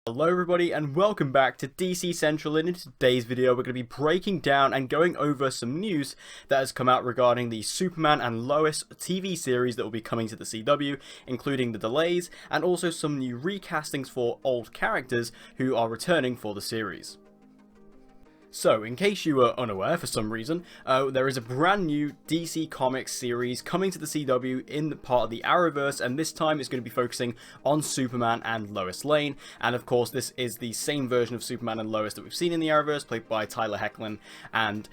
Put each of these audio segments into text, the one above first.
Hello everybody and welcome back to DC Central, and in today's video we're going to be breaking down and going over some news that has come out regarding the Superman and Lois TV series that will be coming to the CW, including the delays and also some new recastings for old characters who are returning for the series. So, in case you were unaware for some reason, there is a brand new DC Comics series coming to the CW in the part of the Arrowverse, and this time it's going to be focusing on Superman and Lois Lane. And of course, this is the same version of Superman and Lois that we've seen in the Arrowverse, played by Tyler Hoechlin and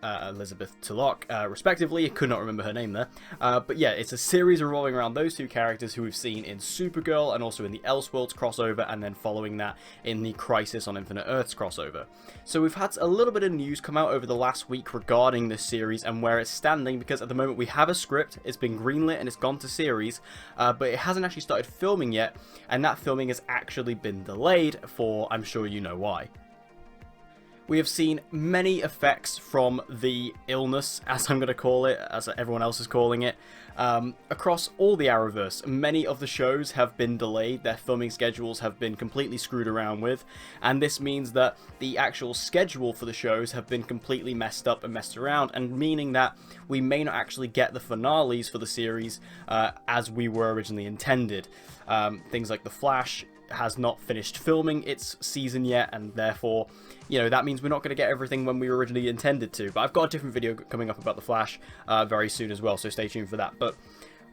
Elizabeth Tulloch, respectively. I could not remember her name there. But yeah, it's a series revolving around those two characters who we've seen in Supergirl and also in the Elseworlds crossover, and then following that in the Crisis on Infinite Earths crossover. So we've had a little bit of news come out over the last week regarding this series and where it's standing, because at the moment we have a script, it's been greenlit and it's gone to series, but it hasn't actually started filming yet, and that filming has actually been delayed for, I'm sure you know why. We have seen many effects from the illness, as I'm going to call it, as everyone else is calling it, across all the Arrowverse. Many of the shows have been delayed, their filming schedules have been completely screwed around with, and this means that the actual schedule for the shows have been completely messed up and messed around, and meaning that we may not actually get the finales for the series as we were originally intended. Things like The Flash has not finished filming its season yet, and therefore, you know, that means we're not going to get everything when we originally intended to. But I've got a different video coming up about The Flash very soon as well, so stay tuned for that. But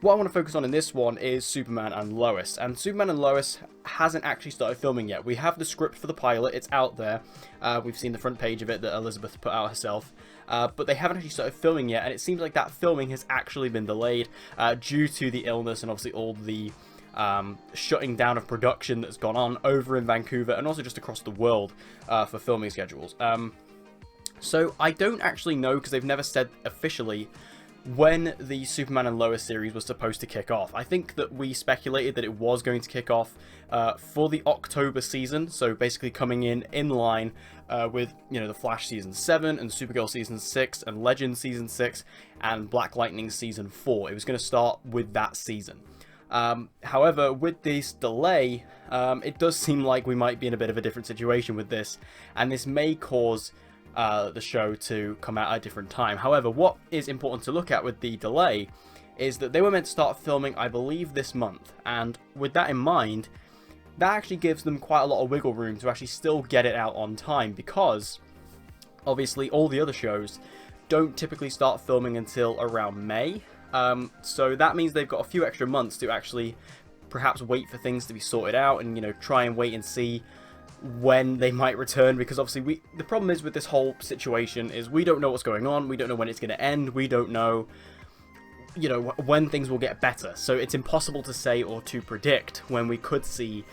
what I want to focus on in this one is Superman and Lois. And Superman and Lois hasn't actually started filming yet. We have the script for the pilot, it's out there. We've seen the front page of it that Elizabeth put out herself. But they haven't actually started filming yet, and it seems like that filming has actually been delayed due to the illness and obviously all the shutting down of production that's gone on over in Vancouver and also just across the world for filming schedules. So I don't actually know, because they've never said officially when the Superman and Lois series was supposed to kick off. I think that we speculated that it was going to kick off for the October season, so basically coming in line with, you know, the Flash season 7 and Supergirl season 6 and Legends season 6 and Black Lightning season 4. It was going to start with that season. However, with this delay, it does seem like we might be in a bit of a different situation with this, and this may cause the show to come out at a different time. However, what is important to look at with the delay is that they were meant to start filming, I believe, this month, and with that in mind, that actually gives them quite a lot of wiggle room to actually still get it out on time, because obviously all the other shows don't typically start filming until around May. So that means they've got a few extra months to actually perhaps wait for things to be sorted out and, you know, try and wait and see when they might return, because obviously the problem is with this whole situation is we don't know what's going on, we don't know when it's going to end, we don't know, you know, when things will get better, so it's impossible to say or to predict when we could see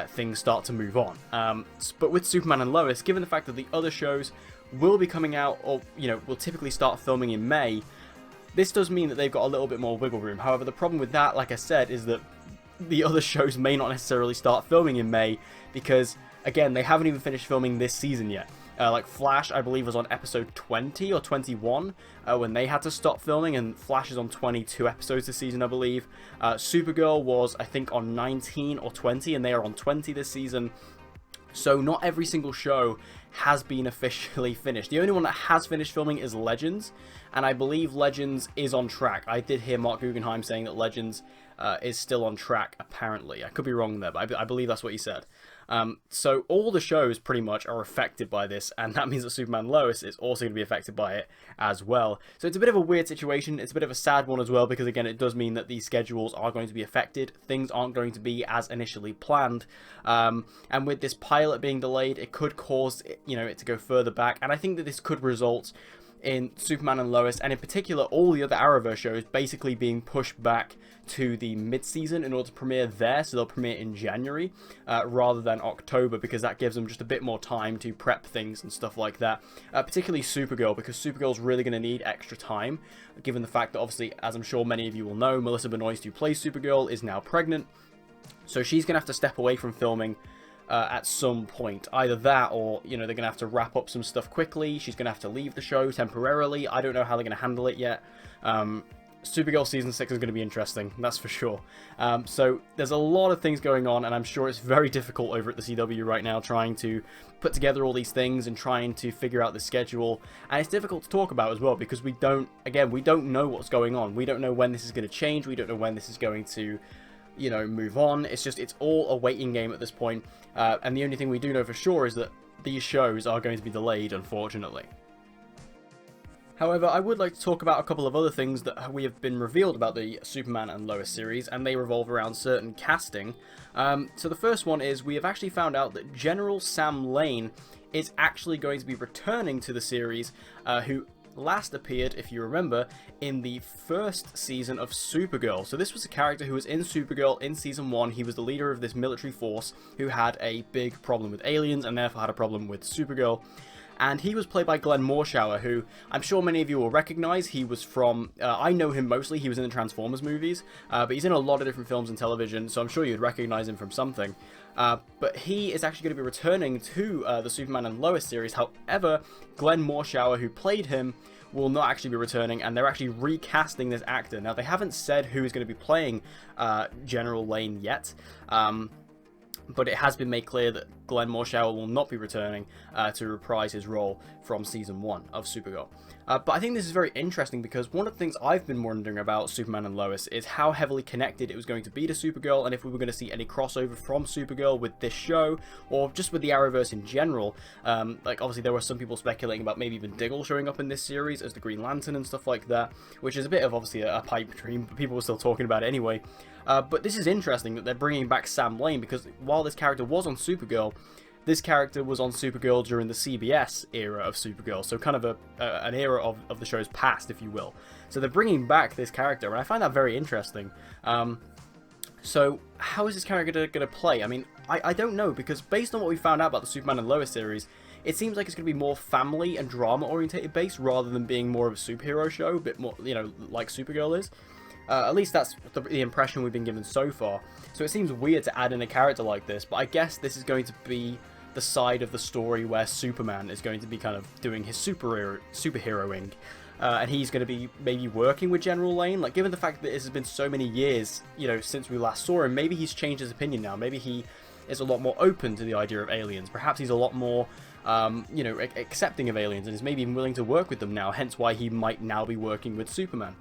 things start to move on. But with Superman and Lois, given the fact that the other shows will be coming out, or, you know, will typically start filming in May, this does mean that they've got a little bit more wiggle room. However, the problem with that, like I said, is that the other shows may not necessarily start filming in May, because, again, they haven't even finished filming this season yet. Like Flash, I believe, was on episode 20 or 21 when they had to stop filming, and Flash is on 22 episodes this season, I believe. Supergirl was, I think, on 19 or 20, and they are on 20 this season. So not every single show has been officially finished. The only one that has finished filming is Legends, and I believe Legends is on track. I did hear Mark Guggenheim saying that Legends is still on track, apparently. I could be wrong there, but I believe that's what he said. So all the shows pretty much are affected by this, and that means that Superman and Lois is also going to be affected by it as well. So it's a bit of a weird situation. It's a bit of a sad one as well, because again, it does mean that these schedules are going to be affected. Things aren't going to be as initially planned, and with this pilot being delayed, it could cause, you know, it to go further back, and I think that this could result in Superman and Lois, and in particular all the other Arrowverse shows, basically being pushed back to the mid-season in order to premiere there, so they'll premiere in January rather than October, because that gives them just a bit more time to prep things and stuff like that, particularly Supergirl, because Supergirl's really going to need extra time, given the fact that, obviously, as I'm sure many of you will know, Melissa Benoist, who plays Supergirl, is now pregnant, so she's going to have to step away from filming at some point. Either that, or, you know, they're going to have to wrap up some stuff quickly. She's going to have to leave the show temporarily. I don't know how they're going to handle it yet. Supergirl Season 6 is going to be interesting, that's for sure. So there's a lot of things going on, and I'm sure it's very difficult over at the CW right now trying to put together all these things and trying to figure out the schedule. And it's difficult to talk about as well because we don't know what's going on. We don't know when this is going to change. We don't know when this is going to, you know, move on. It's all a waiting game at this point. And the only thing we do know for sure is that these shows are going to be delayed, unfortunately. However, I would like to talk about a couple of other things that we have been revealed about the Superman and Lois series, and they revolve around certain casting. So the first one is we have actually found out that General Sam Lane is actually going to be returning to the series, who last appeared, if you remember, in the first season of Supergirl. So this was a character who was in Supergirl in season 1. He was the leader of this military force who had a big problem with aliens and therefore had a problem with Supergirl. And he was played by Glenn Morshower, who I'm sure many of you will recognize. He was from, I know him mostly, he was in the Transformers movies, but he's in a lot of different films and television, so I'm sure you'd recognize him from something. But he is actually going to be returning to the Superman and Lois series. However, Glenn Morshower, who played him, will not actually be returning, and they're actually recasting this actor. Now, they haven't said who is going to be playing General Lane yet, but it has been made clear that Glenn Morshower will not be returning to reprise his role from Season 1 of Supergirl. But I think this is very interesting because one of the things I've been wondering about Superman and Lois is how heavily connected it was going to be to Supergirl, and if we were going to see any crossover from Supergirl with this show, or just with the Arrowverse in general. Like, obviously there were some people speculating about maybe even Diggle showing up in this series as the Green Lantern and stuff like that, which is a bit of, obviously, a pipe dream, but people were still talking about it anyway. But this is interesting that they're bringing back Sam Lane, because while this character was on Supergirl, this character was on Supergirl during the CBS era of Supergirl, so kind of an era of the show's past, if you will. So they're bringing back this character, and I find that very interesting. So how is this character going to play? I mean, I don't know, because based on what we found out about the Superman and Lois series, it seems like it's going to be more family and drama orientated based rather than being more of a superhero show, a bit more, you know, like Supergirl is. At least that's the impression we've been given so far. So it seems weird to add in a character like this, but I guess this is going to be the side of the story where Superman is going to be kind of doing his superheroing. And he's going to be maybe working with General Lane. Like, given the fact that it has been so many years, you know, since we last saw him, maybe he's changed his opinion now. Maybe he is a lot more open to the idea of aliens. Perhaps he's a lot more, you know, accepting of aliens and is maybe even willing to work with them now, hence why he might now be working with Superman.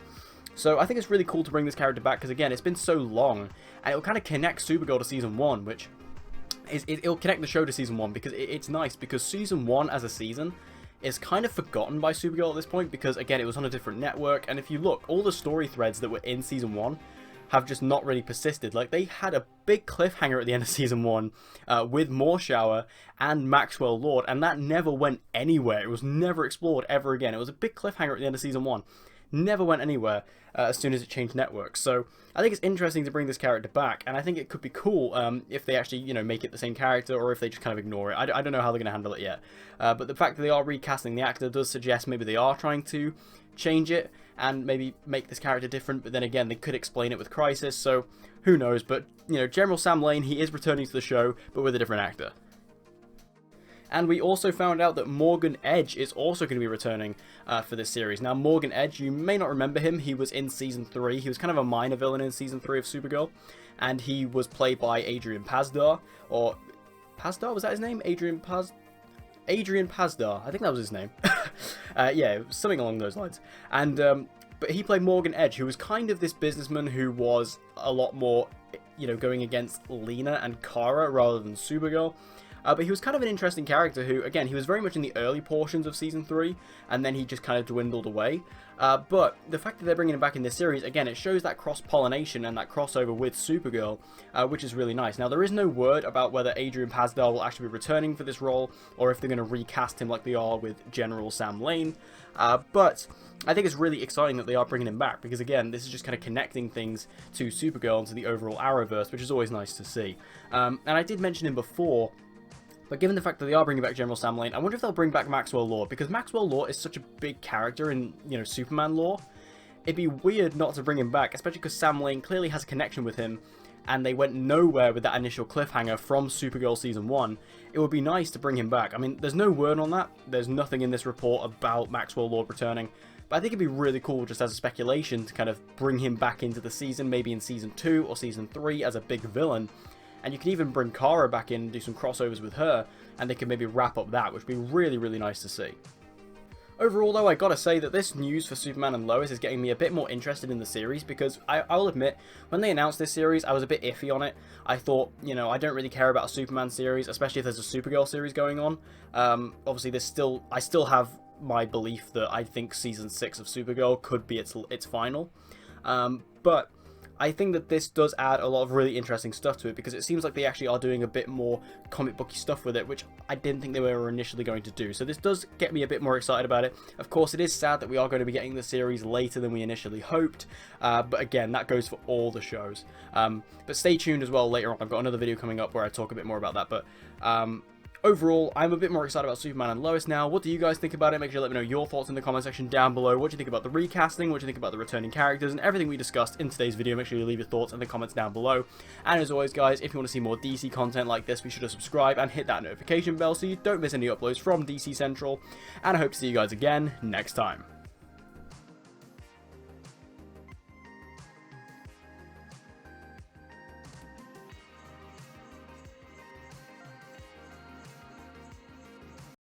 So I think it's really cool to bring this character back, because again, it's been so long, and it'll kind of connect Supergirl to Season 1, which is, it'll connect the show to Season 1, because it's nice, because Season 1 as a season is kind of forgotten by Supergirl at this point, because again, it was on a different network, and if you look, all the story threads that were in Season 1 have just not really persisted. Like, they had a big cliffhanger at the end of Season 1 with Morshower and Maxwell Lord, and that never went anywhere. It was never explored ever again. It was a big cliffhanger at the end of Season 1. Never went anywhere as soon as it changed networks. So I think it's interesting to bring this character back, and I think it could be cool if they actually, you know, make it the same character, or if they just kind of ignore it. I don't know how they're going to handle it yet. But the fact that they are recasting the actor does suggest maybe they are trying to change it and maybe make this character different, but then again, they could explain it with Crisis, so who knows. But, you know, General Sam Lane, he is returning to the show, but with a different actor. And we also found out that Morgan Edge is also going to be returning for this series. Now, Morgan Edge, you may not remember him. He was in Season 3. He was kind of a minor villain in Season 3 of Supergirl. And he was played by Adrian Pasdar. Or, Pasdar? Was that his name? Adrian Pasdar? I think that was his name. Yeah, something along those lines. And, but he played Morgan Edge, who was kind of this businessman who was a lot more, you know, going against Lena and Kara rather than Supergirl. But he was kind of an interesting character who, again, he was very much in the early portions of Season 3, and then he just kind of dwindled away. But the fact that they're bringing him back in this series, again, it shows that cross-pollination and that crossover with Supergirl, which is really nice. Now, there is no word about whether Adrian Pasdar will actually be returning for this role, or if they're going to recast him like they are with General Sam Lane. But I think it's really exciting that they are bringing him back, because again, this is just kind of connecting things to Supergirl and to the overall Arrowverse, which is always nice to see. And I did mention him before, but given the fact that they are bringing back General Sam Lane, I wonder if they'll bring back Maxwell Lord, because Maxwell Lord is such a big character in, you know, Superman lore. It'd be weird not to bring him back, especially because Sam Lane clearly has a connection with him, and they went nowhere with that initial cliffhanger from Supergirl Season 1. It would be nice to bring him back. I mean, there's no word on that. There's nothing in this report about Maxwell Lord returning. But I think it'd be really cool, just as a speculation, to kind of bring him back into the season, maybe in Season 2 or Season 3 as a big villain. And you can even bring Kara back in and do some crossovers with her, and they can maybe wrap up that, which would be really, really nice to see. Overall, though, I gotta say that this news for Superman and Lois is getting me a bit more interested in the series, because I'll admit, when they announced this series, I was a bit iffy on it. I thought, you know, I don't really care about a Superman series, especially if there's a Supergirl series going on. Obviously, I still have my belief that I think Season 6 of Supergirl could be its final. But I think that this does add a lot of really interesting stuff to it, because it seems like they actually are doing a bit more comic booky stuff with it, which I didn't think they were initially going to do. So this does get me a bit more excited about it. Of course, it is sad that we are going to be getting the series later than we initially hoped, but again, that goes for all the shows. But stay tuned as well later on. I've got another video coming up where I talk a bit more about that, but overall, I'm a bit more excited about Superman and Lois now. What do you guys think about it? Make sure to let me know your thoughts in the comment section down below. What do you think about the recasting? What do you think about the returning characters? And everything we discussed in today's video. Make sure you leave your thoughts in the comments down below. And as always, guys, if you want to see more DC content like this, be sure to subscribe and hit that notification bell so you don't miss any uploads from DC Central. And I hope to see you guys again next time.